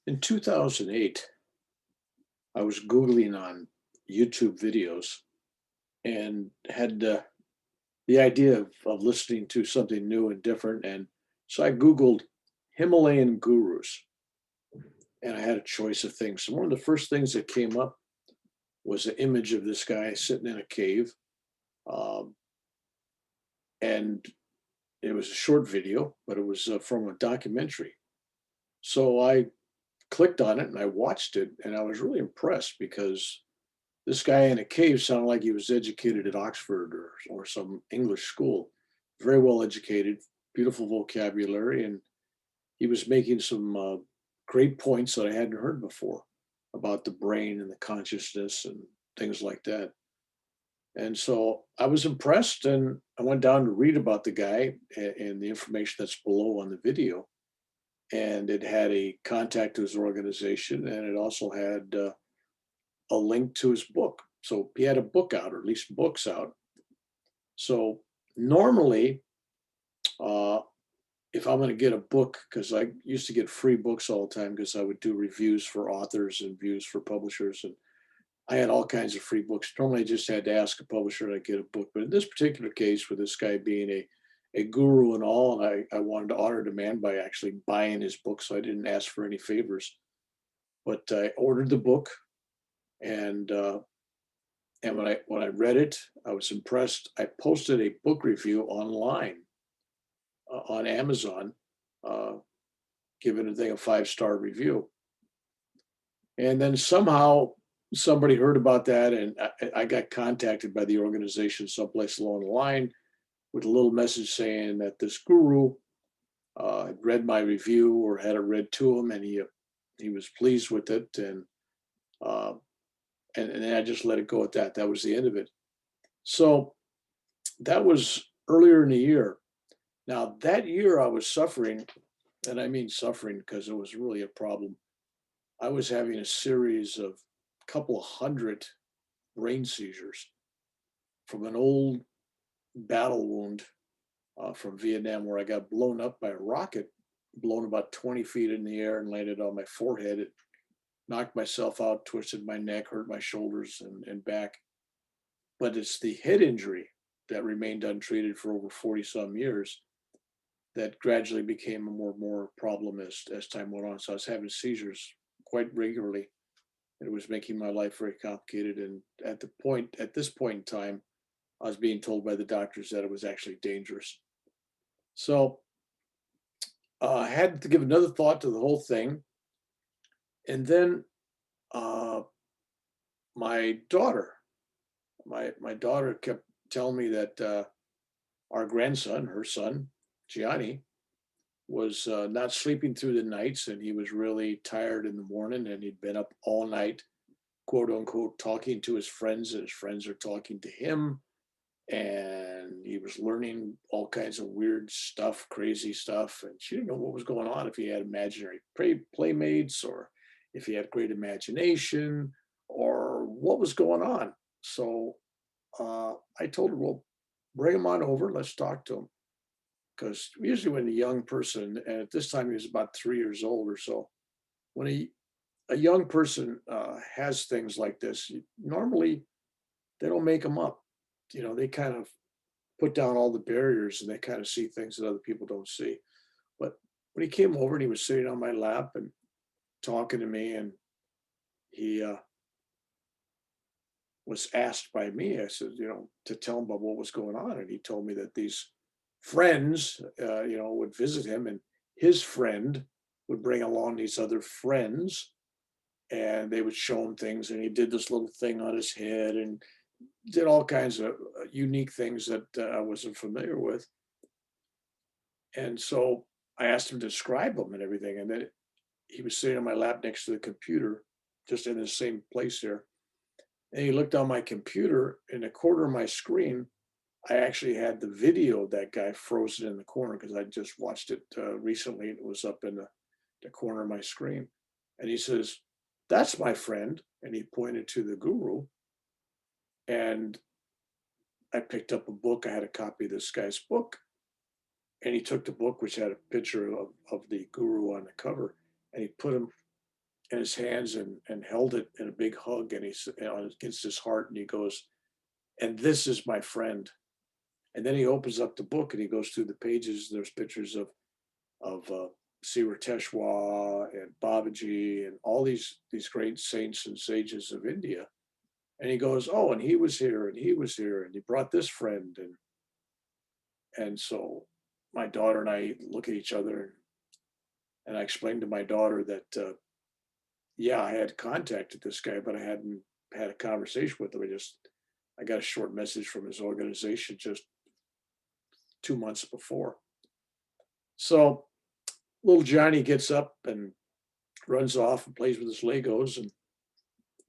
In 2008, I was Googling on YouTube videos and had the idea of listening to something new and different. And so I Googled Himalayan gurus and I had a choice of things. So one of the first things that came up was an image of this guy sitting in a cave. Um, and it was a short video, but it was from a documentary. So I clicked on it and I watched it and I was really impressed because this guy in a cave sounded like he was educated at Oxford or some English school. Very well educated, beautiful vocabulary, and he was making some great points that I hadn't heard before about the brain and the consciousness and things like that. And so I was impressed, and I went down to read about the guy and the information that's below on the video. And it had a contact to his organization, and it also had a link to his book. So he had a book out, or at least books out. So normally, uh, if I'm going to get a book, because I used to get free books all the time because I would do reviews for authors and reviews for publishers, and I had all kinds of free books. Normally, I just had to ask a publisher to get a book, but in this particular case, with this guy being a guru and all, and I wanted to honor demand by actually buying his book, so I didn't ask for any favors. But I ordered the book, and when I read it, I was impressed. I posted a book review online on Amazon, uh, giving the thing a 5-star review. And then somehow somebody heard about that, and I got contacted by the organization someplace along the line with a little message saying that this guru had read my review or had it read to him, and he was pleased with it, uh, and then I just let it go at that. That was the end of it. So that was earlier in the year. Now, that year I was suffering, and I mean suffering because it was really a problem. I was having a series of couple of hundred brain seizures from an old battle wound from Vietnam where I got blown up by a rocket, blown about 20 feet in the air and landed on my forehead. It knocked myself out, twisted my neck, hurt my shoulders and back. But it's the head injury that remained untreated for over 40 some years that gradually became a more problem as time went on. So I was having seizures quite regularly. And it was making my life very complicated. And at this point in time, I was being told by the doctors that it was actually dangerous. So I had to give another thought to the whole thing. And then uh, my daughter, my daughter kept telling me that our grandson, her son, Gianni, was not sleeping through the nights, and he was really tired in the morning, and he'd been up all night, quote unquote, talking to his friends, and his friends are talking to him. And he was learning all kinds of weird stuff, crazy stuff. And she didn't know what was going on, if he had imaginary playmates or if he had great imagination or what was going on. So I told her, well, bring him on over. Let's talk to him. Because usually when a young person, and at this time he was about 3 years old or so, when a young person has things like this, normally they don't make them up. They kind of put down all the barriers and they kind of see things that other people don't see. But when he came over and he was sitting on my lap and talking to me, and he was asked by me, I said, to tell him about what was going on. And he told me that these friends, would visit him, and his friend would bring along these other friends and they would show him things. And he did this little thing on his head and did all kinds of unique things that I wasn't familiar with. And so I asked him to describe them and everything. And then he was sitting on my lap next to the computer, just in the same place there. And he looked on my computer, in the corner of my screen. I actually had the video of that guy frozen in the corner because I just watched it recently. It was up in the corner of my screen. And he says, "That's my friend." And he pointed to the guru. And I picked up a book. I had a copy of this guy's book. And he took the book, which had a picture of the guru on the cover, and he put him in his hands and held it in a big hug, and against his heart, and he goes, "And this is my friend." And then he opens up the book and he goes through the pages. There's pictures of Sirateshwa and Babaji and all these great saints and sages of India. And he goes, "Oh, and he was here, and he was here, and he brought this friend." And so my daughter and I look at each other, and I explained to my daughter that yeah, I had contacted this guy, but I hadn't had a conversation with him. I got a short message from his organization just 2 months before. So little Johnny gets up and runs off and plays with his Legos, and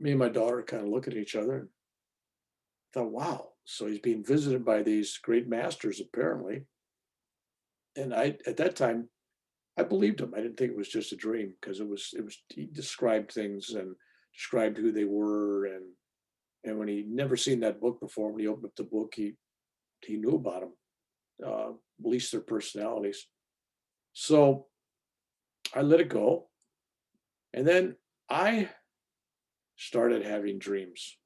me and my daughter kind of look at each other and thought, wow, so he's being visited by these great masters apparently. And at that time, I believed him. I didn't think it was just a dream, because it was he described things and described who they were, and when he never seen that book before, when he opened up the book, he knew about them, at least their personalities. So I let it go, and then I started having dreams.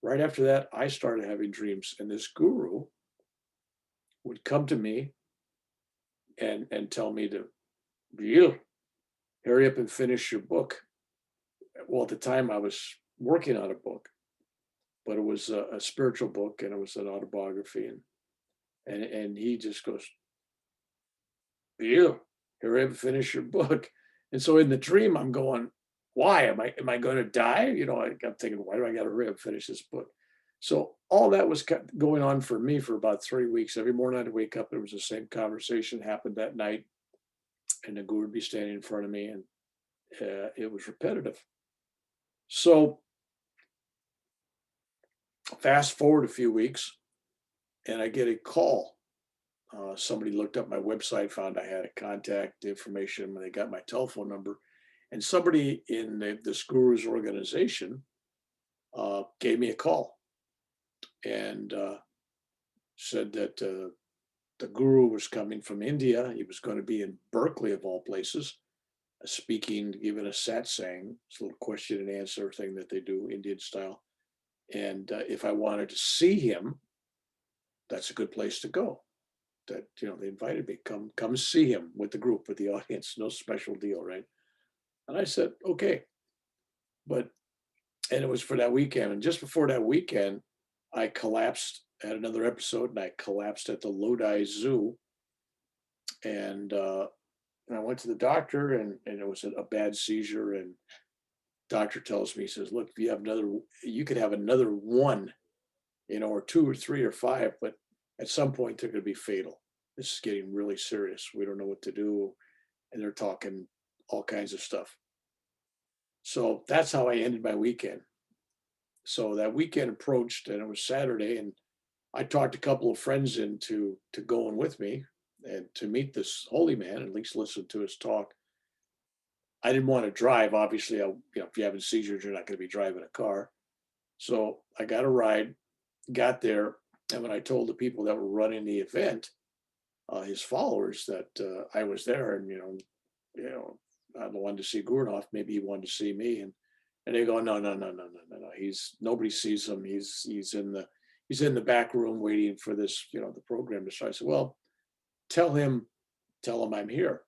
Right after that, I started having dreams, and this guru would come to me and tell me to, "Bill, hurry up and finish your book." Well, at the time, I was working on a book, but it was a spiritual book, and it was an autobiography, and he just goes, "Bill, hurry up and finish your book." And so in the dream, I'm going, "Why am I going to die?" I'm thinking, "Why do I got to hurry up and finish this book?" So all that was going on for me for about 3 weeks. Every morning I'd wake up, it was the same conversation happened that night, and the guru would be standing in front of me, and it was repetitive. So fast forward a few weeks, and I get a call. Somebody looked up my website, found I had a contact information when they got my telephone number, and somebody in this guru's organization gave me a call and said that the guru was coming from India. He was going to be in Berkeley, of all places, speaking, giving a satsang. It's a little question and answer thing that they do, Indian style. And if I wanted to see him, that's a good place to go. That they invited me, come see him with the group, with the audience, no special deal, right? And I said, okay. But and it was for that weekend. And just before that weekend, I collapsed at another episode, and I collapsed at the Lodi Zoo. And I went to the doctor, and it was a bad seizure. And doctor tells me, he says, look, if you have another, you could have another one, or two or three or five, but at some point they're going to be fatal. This is getting really serious. We don't know what to do. And they're talking all kinds of stuff. So that's how I ended my weekend. So that weekend approached, and it was Saturday, and I talked a couple of friends into going with me and to meet this holy man, at least listen to his talk. I didn't want to drive. Obviously, if you're having seizures, you're not going to be driving a car. So I got a ride, got there, and when I told the people that were running the event, his followers, that I was there, and I wanted to see Gurdjieff. Maybe he wanted to see me, and they go, no, no, no, no, no, no, no. Nobody sees him. He's in the back room waiting for this, the program to start. I said, well, tell him I'm here.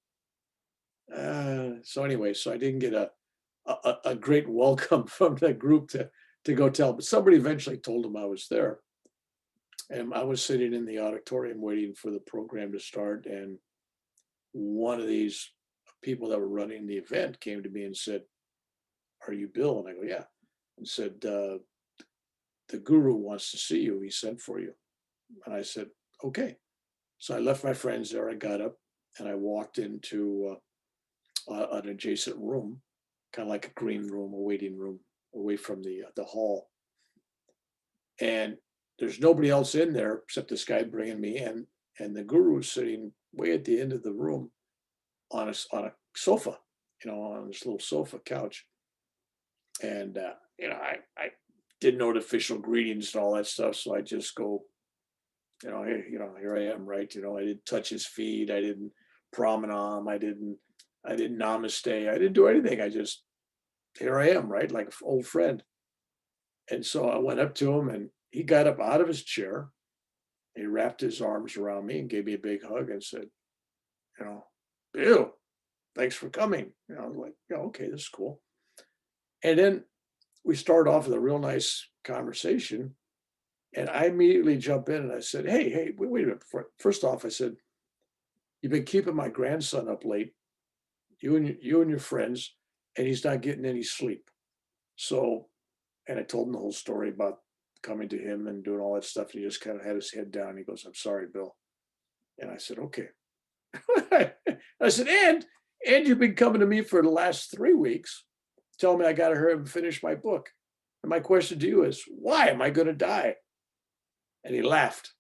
So anyway, so I didn't get a great welcome from the group to go tell, but somebody eventually told him I was there. And I was sitting in the auditorium waiting for the program to start, and one of these people that were running the event came to me and said, "Are you Bill?" And I go, "Yeah." And said, "The guru wants to see you. He sent for you." And I said, "Okay." So I left my friends there. I got up and I walked into an adjacent room, kind of like a green room, a waiting room, away from the hall. And there's nobody else in there except this guy bringing me in, and the guru is sitting way at the end of the room on a sofa, on this little sofa couch. And I didn't know the official greetings and all that stuff, so I just go, here I am, right? I didn't touch his feet, I didn't pranam, I didn't namaste, I didn't do anything. I just here I am, right? Like an old friend. And so I went up to him and he got up out of his chair. He wrapped his arms around me and gave me a big hug and said, you know, Bill, thanks for coming. I was like, yeah, okay, this is cool. And then we started off with a real nice conversation. And I immediately jump in and I said, hey, wait a minute. First off, I said, you've been keeping my grandson up late, you and your friends, and he's not getting any sleep. So, and I told him the whole story about coming to him and doing all that stuff. And he just kind of had his head down. He goes, I'm sorry, Bill. And I said, okay. I said, and you've been coming to me for the last 3 weeks, telling me I got to hurry up and finish my book. And my question to you is, why am I going to die? And he laughed.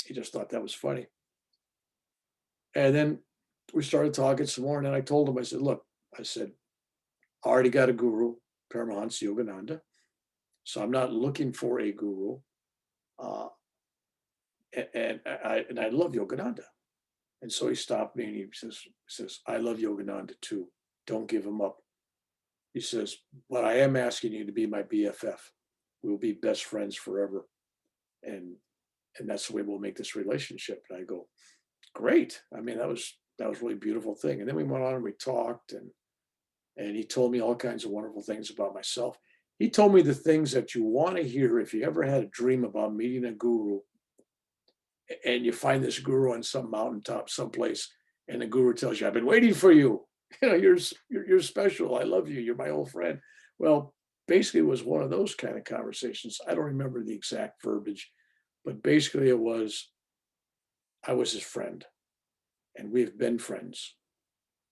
He just thought that was funny. And then we started talking some more. And then I told him, I said, look, I said, I already got a guru, Paramahansa Yogananda. So I'm not looking for a guru. Uh, and I love Yogananda. And so he stopped me and he says, I love Yogananda too. Don't give him up. He says, but I am asking you to be my BFF. We'll be best friends forever. And that's the way we'll make this relationship. And I go, great. I mean, that was a really beautiful thing. And then we went on and we talked and he told me all kinds of wonderful things about myself. He told me the things that you want to hear if you ever had a dream about meeting a guru and you find this guru on some mountaintop someplace and the guru tells you, I've been waiting for you. You're special. I love you. You're my old friend. Well, basically it was one of those kind of conversations. I don't remember the exact verbiage, but basically it was, I was his friend and we've been friends.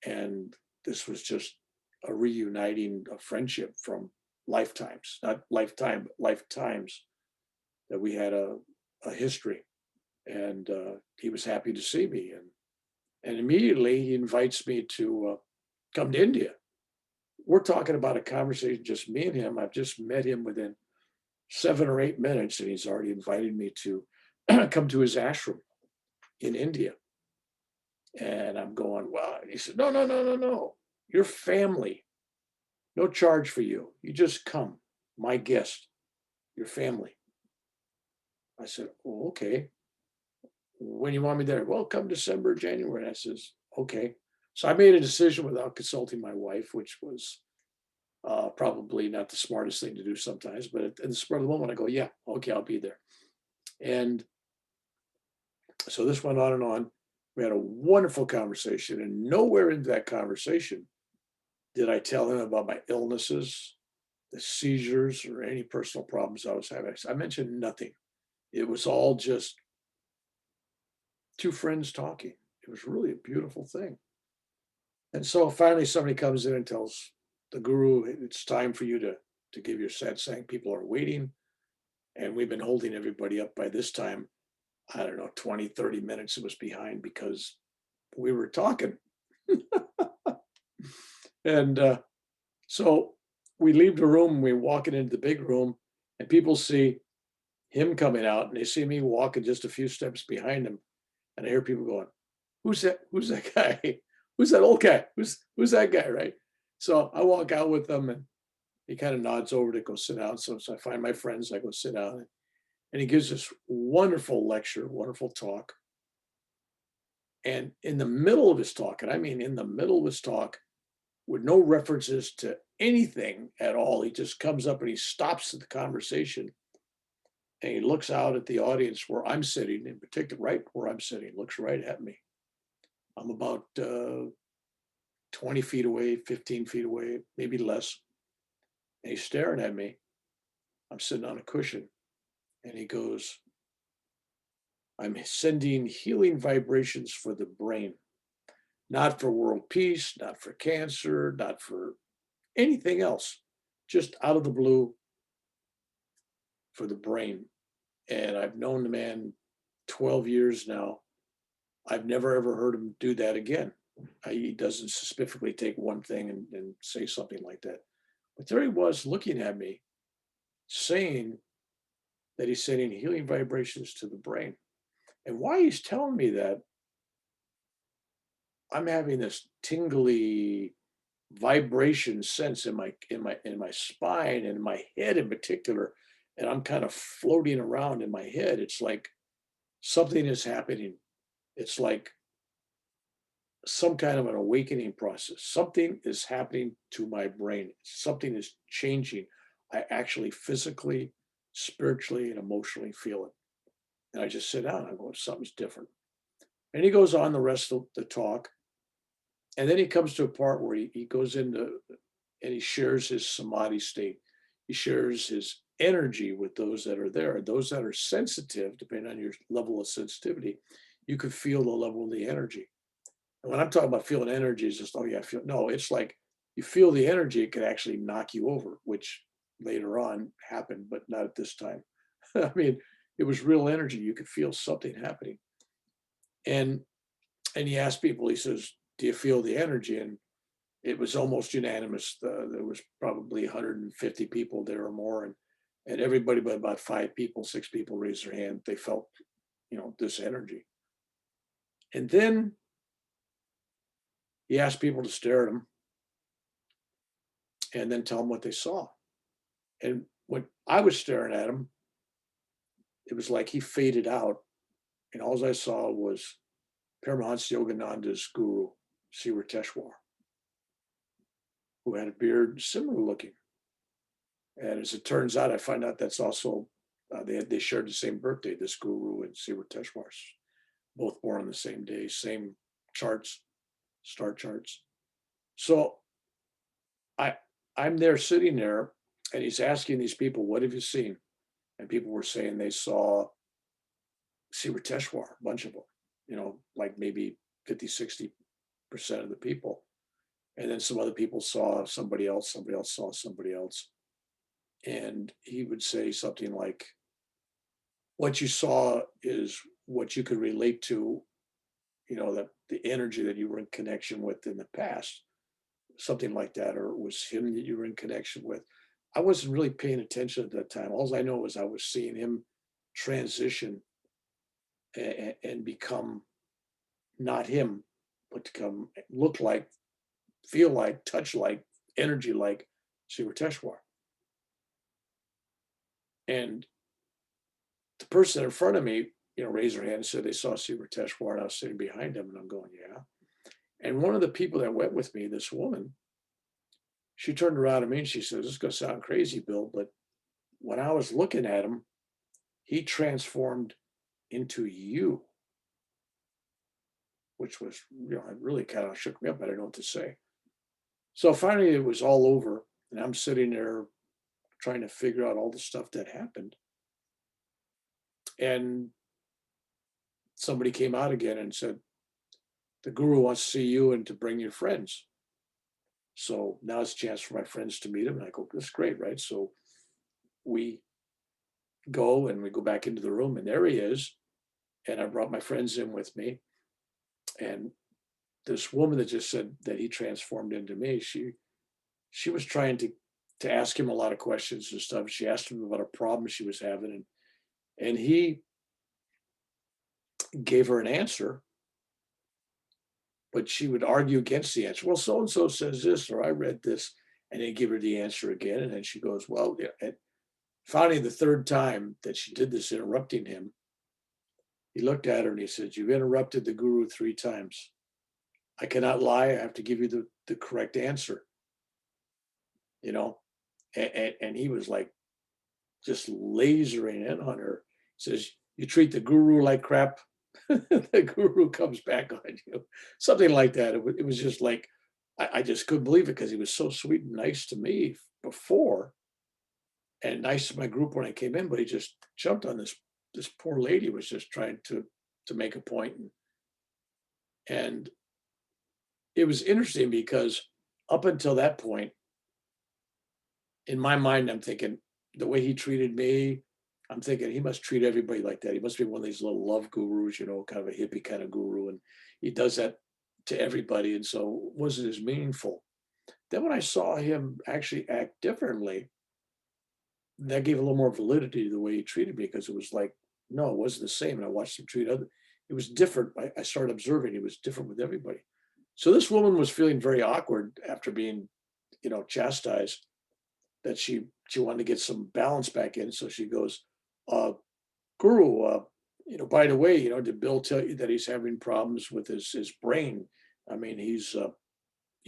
And this was just a reuniting of friendship from lifetimes, not lifetime, but lifetimes that we had a history. And he was happy to see me. And immediately he invites me to come to India. We're talking about a conversation, just me and him. I've just met him within 7 or 8 minutes, and he's already invited me to come to his ashram in India. And I'm going, well, he said, no, no, no, no, no. Your family, no charge for you. You just come, my guest, your family. I said, oh, okay. When you want me there? Well, come December, January. And I says, okay. So I made a decision without consulting my wife, which was probably not the smartest thing to do sometimes, but in the spur of the moment, I go, yeah, okay, I'll be there. And so this went on and on. We had a wonderful conversation, and nowhere in that conversation did I tell him about my illnesses, the seizures, or any personal problems I was having. I mentioned nothing. It was all just two friends talking. It was really a beautiful thing. And so finally somebody comes in and tells the guru, it's time for you to give your satsang. People are waiting. And we've been holding everybody up by this time. I don't know, 20, 30 minutes it was behind because we were talking. And so we leave the room, we're walking into the big room, and people see him coming out and they see me walking just a few steps behind him. And I hear people going, who's that? Who's that guy? Who's that old guy? Who's that guy? Right. So I walk out with them and he kind of nods over to go sit down. So I find my friends, I go sit down and he gives this wonderful lecture, wonderful talk. And in the middle of his talk, and I mean in the middle of his talk, with no references to anything at all, he just comes up and he stops the conversation and he looks out at the audience where I'm sitting, in particular, right where I'm sitting, looks right at me. I'm about 20 feet away, 15 feet away, maybe less. And he's staring at me. I'm sitting on a cushion and he goes, I'm sending healing vibrations for the brain, not for world peace, not for cancer, not for anything else, just out of the blue for the brain. And I've known the man 12 years now. I've never ever heard him do that again. He doesn't specifically take one thing and say something like that. But there he was looking at me saying that he's sending healing vibrations to the brain. And why he's telling me that, I'm having this tingly vibration sense in my spine and my head in particular, and I'm kind of floating around in my head. It's like something is happening. It's like some kind of an awakening process. Something is happening to my brain. Something is changing. I actually physically, spiritually, and emotionally feel it. And I just sit down. I go, something's different. And he goes on the rest of the talk. And then he comes to a part where he goes into and he shares his samadhi state. He shares his energy with those that are there. Those that are sensitive, depending on your level of sensitivity, you could feel the level of the energy. And when I'm talking about feeling energy, it's just, oh yeah, I feel, no, it's like you feel the energy, it could actually knock you over, which later on happened, but not at this time. I mean, it was real energy. You could feel something happening. And he asked people, he says, do you feel the energy? And it was almost unanimous. There was probably 150 people there or more, and everybody but about 5 people, 6 people raised their hand. They felt, this energy. And then he asked people to stare at him and then tell him what they saw. And when I was staring at him, it was like he faded out, and all I saw was Paramahansa Yogananda's guru, Siwa Teshwar, who had a beard similar looking. And as it turns out, I find out that's also they shared the same birthday. This guru and Siwa Teshwar, both born on the same day, same charts, star charts. So I I'm there sitting there, and he's asking these people, "What have you seen?" And people were saying they saw Siwa Teshwar, a bunch of them, like maybe 50, 60% of the people. And then some other people saw somebody else saw somebody else. And he would say something like, what you saw is what you could relate to, that the energy that you were in connection with in the past, something like that, or it was him that you were in connection with. I wasn't really paying attention at that time. All I know is I was seeing him transition and become not him, but to come look like, feel like, touch like, energy like Siwa Teshwar. And the person in front of me, raised their hand and said they saw Siwa Teshwar, and I was sitting behind him, and I'm going, yeah. And one of the people that went with me, this woman, she turned around to me and she said, this is going to sound crazy, Bill, but when I was looking at him, he transformed into you, which was, it really kind of shook me up. I didn't know what to say. So finally, it was all over, and I'm sitting there trying to figure out all the stuff that happened. And somebody came out again and said, the guru wants to see you and to bring your friends. So now it's a chance for my friends to meet him. And I go, that's great, right? So we go and we go back into the room, and there he is. And I brought my friends in with me. And this woman that just said that he transformed into me, she was trying to ask him a lot of questions and stuff. She asked him about a problem she was having, and he gave her an answer, but she would argue against the answer. Well, so and so says this, or I read this, and then give her the answer again. And then she goes, well, yeah. And finally, the third time that she did this, interrupting him, he looked at her and he said, you've interrupted the guru 3 times. I cannot lie. I have to give you the correct answer. And he was like just lasering in on her. He says, you treat the guru like crap, the guru comes back on you. Something like that. It was just like, I just couldn't believe it, because he was so sweet and nice to me before, and nice to my group when I came in, but he just jumped on this poor lady, was just trying to make a point. And it was interesting because up until that point, in my mind, I'm thinking the way he treated me, I'm thinking he must treat everybody like that. He must be one of these little love gurus, kind of a hippie kind of guru. And he does that to everybody. And so it wasn't as meaningful. Then when I saw him actually act differently, that gave a little more validity to the way he treated me, because it was like, no, it wasn't the same. And I watched him treat other. It was different. I started observing he was different with everybody. So this woman was feeling very awkward after being, chastised, that she wanted to get some balance back in. So she goes, uh, Guru, by the way, did Bill tell you that he's having problems with his brain? I mean, he's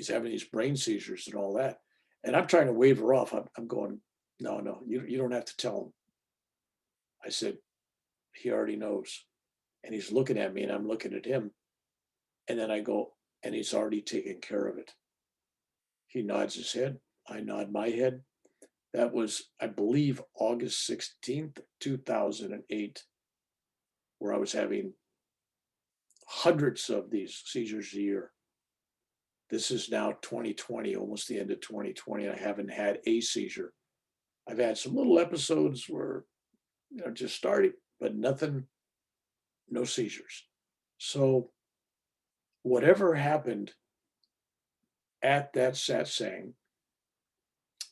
having these brain seizures and all that. And I'm trying to wave her off. I'm going, no, no, you don't have to tell him. I said, he already knows. And he's looking at me and I'm looking at him. And then I go, and he's already taken care of it. He nods his head. I nod my head. That was, I believe, August 16th, 2008, where I was having hundreds of these seizures a year. This is now 2020, almost the end of 2020. I haven't had a seizure. I've had some little episodes where, just starting, but nothing, no seizures. So whatever happened at that satsang,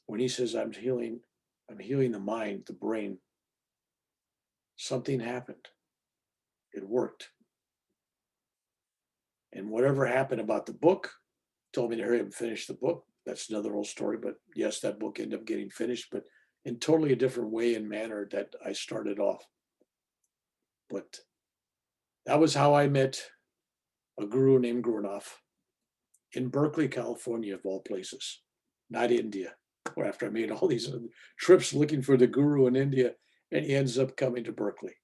when he says, I'm healing the mind, the brain, something happened. It worked. And whatever happened about the book, told me to hurry up and finish the book. That's another whole story. But yes, that book ended up getting finished, but in totally a different way and manner that I started off. But that was how I met a guru named Gurnath in Berkeley, California, of all places, not India, where after I made all these trips looking for the guru in India, and he ends up coming to Berkeley.